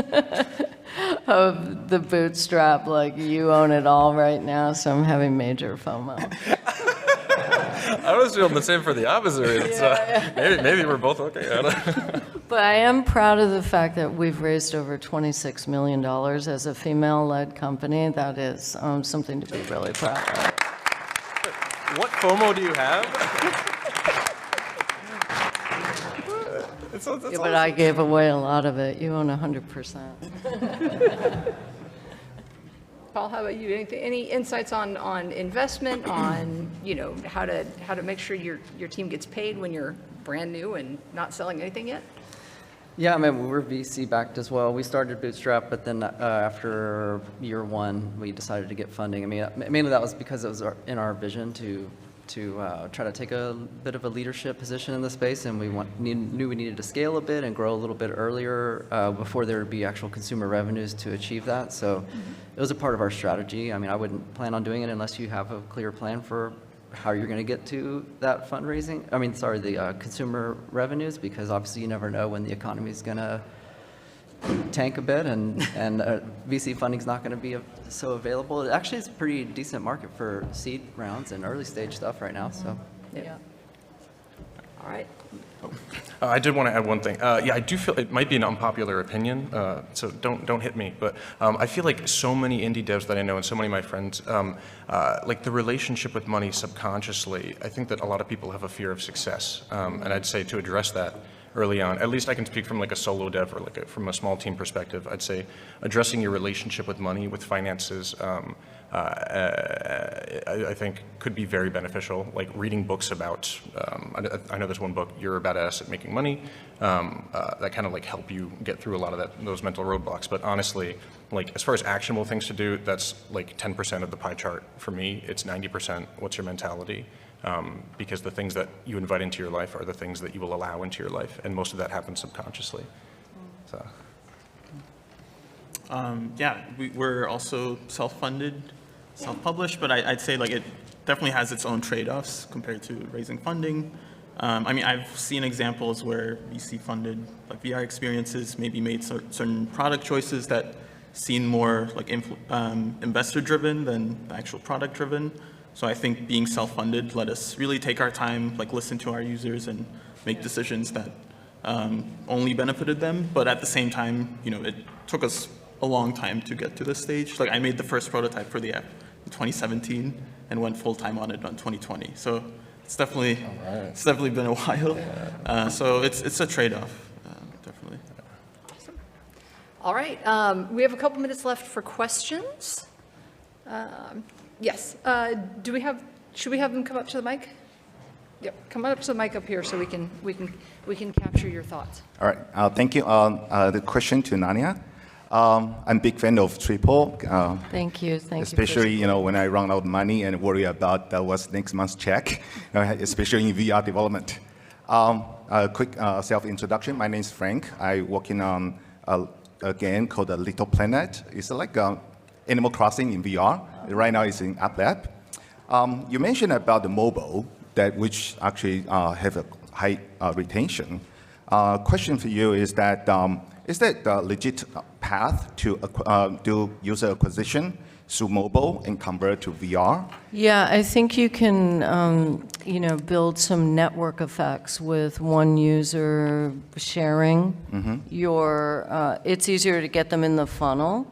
of the bootstrap. Like you own it all right now, so I'm having major FOMO. I was feeling the same for the opposite. It's, maybe we're both okay. I don't know. But I am proud of the fact that we've raised over $26 million as a female-led company. That is something to be really proud of. What FOMO do you have? It's Yeah, but I gave away a lot of it. You own 100%. Paul, how about you? Any insights on investment, on how to make sure your team gets paid when you're brand new and not selling anything yet? Yeah, I mean, we're VC backed as well. We started Bootstrap, but then after year 1, we decided to get funding. I mean, mainly that was because it was in our vision to try to take a bit of a leadership position in the space, and we knew we needed to scale a bit and grow a little bit earlier before there would be actual consumer revenues to achieve that. So it was a part of our strategy. I mean, I wouldn't plan on doing it unless you have a clear plan for how you're going to get to that fundraising. The consumer revenues, because obviously you never know when the economy is going to tank a bit, and VC funding is not going to be so available. It actually is a pretty decent market for seed rounds and early stage stuff right now. So Yeah. All right. I did want to add one thing. Yeah, I do feel it might be an unpopular opinion, so don't hit me. But I feel like so many indie devs that I know and so many of my friends, like the relationship with money subconsciously, I think that a lot of people have a fear of success. And I'd say to address that early on, at least I can speak from like a solo dev or like from a small team perspective, I'd say addressing your relationship with money, with finances, I think could be very beneficial, like reading books about, I know there's one book, You're a Badass at Making Money, that kind of like help you get through a lot of those mental roadblocks. But honestly, like as far as actionable things to do, that's like 10% of the pie chart. For me, it's 90% what's your mentality, because the things that you invite into your life are the things that you will allow into your life, and most of that happens subconsciously. So. Yeah, we're also self-funded, self-published, but I'd say like it definitely has its own trade-offs compared to raising funding. I mean, I've seen examples where VC-funded like VR experiences maybe made certain product choices that seem more like investor-driven than actual product-driven. So I think being self-funded let us really take our time, like listen to our users and make decisions that only benefited them. But at the same time, you know, it took us a long time to get to this stage. Like I made the first prototype for the app in 2017 and went full-time on it on 2020. So it's definitely been a while. Yeah. So it's a trade-off, definitely. All right. We have a couple minutes left for questions. Yes. Should we have them come up to the mic? Yep. Come up to the mic up here so we can capture your thoughts. All right. Thank you. The question to Nania. I'm a big fan of Triple. Thank you. Thank especially, you. Especially, when I run out of money and worry about what's next month's check, especially in VR development. A quick self-introduction. My name is Frank. I working on a game called Little Planet. It's like Animal Crossing in VR. Right now it's in App Lab. You mentioned about the mobile, which actually have a high retention. Question for you is that a legit path to do user acquisition through mobile and convert to VR? Yeah, I think you can, build some network effects with one user sharing. It's easier to get them in the funnel.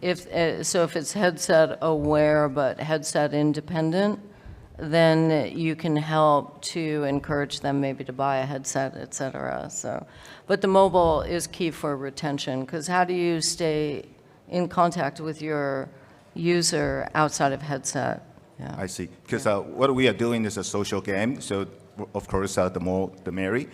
If it's headset aware but headset independent, then you can help to encourage them maybe to buy a headset, et cetera. But the mobile is key for retention, because how do you stay in contact with your user outside of headset? Yeah. I see. Because what we are doing is a social game, so of course the more the merry.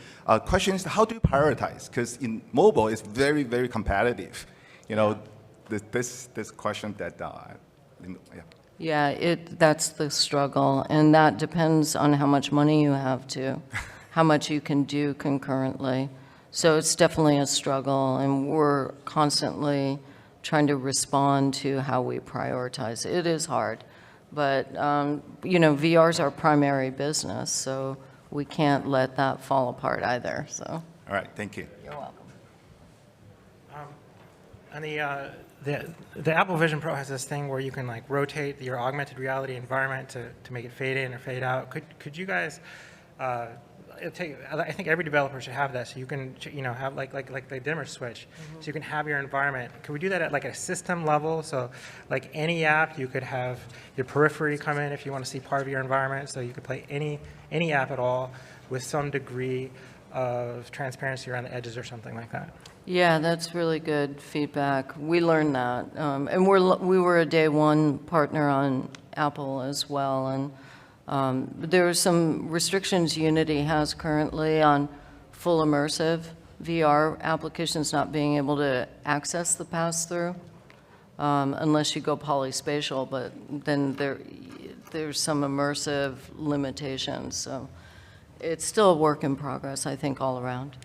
Question is, how do you prioritize? Because in mobile it's very, very competitive. This question that, yeah. Yeah, that's the struggle, and that depends on how much money you have too, how much you can do concurrently. So it's definitely a struggle, and we're constantly trying to respond to how we prioritize. It is hard, but VR is our primary business, so we can't let that fall apart either. So. All right, thank you. You're welcome. On the Apple Vision Pro has this thing where you can like rotate your augmented reality environment to make it fade in or fade out. Could you guys? I think every developer should have that, so you can have like the dimmer switch, so you can have your environment. Could we do that at like a system level? So like any app, you could have your periphery come in if you want to see part of your environment, so you could play any app at all with some degree of transparency around the edges or something like that. Yeah, that's really good feedback. We learned that, and we were a day one partner on Apple as well, and there are some restrictions Unity has currently on full immersive VR applications not being able to access the pass-through unless you go polyspatial, but then there's some immersive limitations. So it's still a work in progress, I think, all around.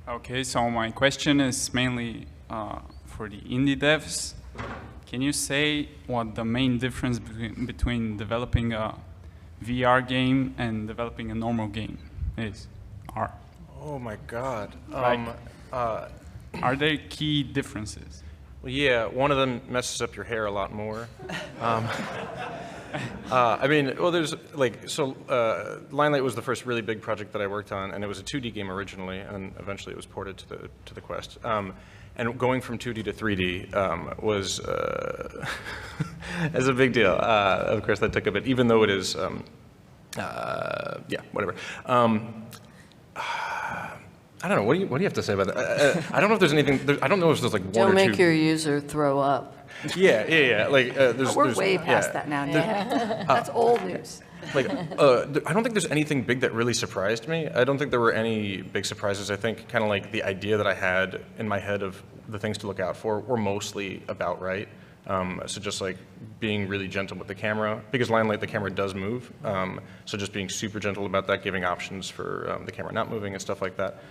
Okay, so my question is mainly for the indie devs. Can you say what the main difference between developing a VR game and developing a normal game is? Oh my God. Are there key differences? Well, yeah, one of them messes up your hair a lot more. I mean, well, there's like, so Limelight was the first really big project that I worked on, and it was a 2D game originally, and eventually it was ported to the Quest. And going from 2D to 3D was is a big deal. Of course, that took a bit, even though it is, yeah, whatever. I don't know. What do you have to say about that? I don't know if there's anything. I don't know if there's like one Don't or two. make your user throw up. Yeah. Like We're way past yeah. that now, Nick. That's old news. Like, I don't think there's anything big that really surprised me. I don't think there were any big surprises. I think kind of like the idea that I had in my head of the things to look out for were mostly about right. So just like being really gentle with the camera, because Limelight, the camera does move. So just being super gentle about that, giving options for the camera not moving and stuff like that.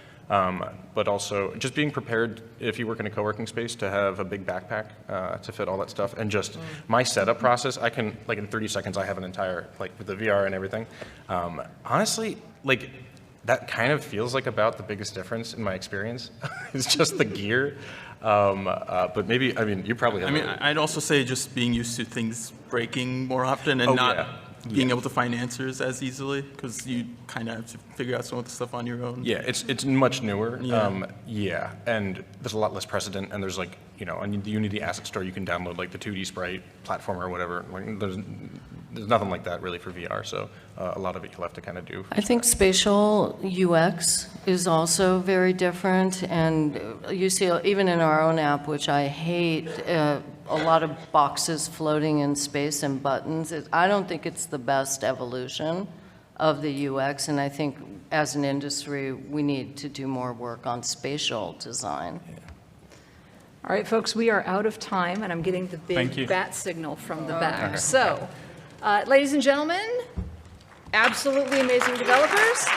But also just being prepared if you work in a co-working space to have a big backpack to fit all that stuff. And just my setup process, I can, like in 30 seconds, I have an entire, like with the VR and everything. Honestly, like that kind of feels like about the biggest difference in my experience. It's just the gear. But maybe, I mean, you probably have. I mean, I'd also say just being used to things breaking more often and not being able to find answers as easily, because you kind of have to figure out some of the stuff on your own. Yeah, it's much newer. Yeah. And there's a lot less precedent, and there's like, you know, on the Unity Asset Store, you can download like the 2D sprite platform or whatever. Like, there's nothing like that really for VR, so a lot of it you'll have to kind of do. I think spatial UX is also very different, and you see even in our own app, which I hate, a lot of boxes floating in space and buttons. I don't think it's the best evolution of the UX, and I think as an industry, we need to do more work on spatial design. All right, folks, we are out of time, and I'm getting the Thank you. big bat signal from the back. So, ladies and gentlemen, absolutely amazing developers.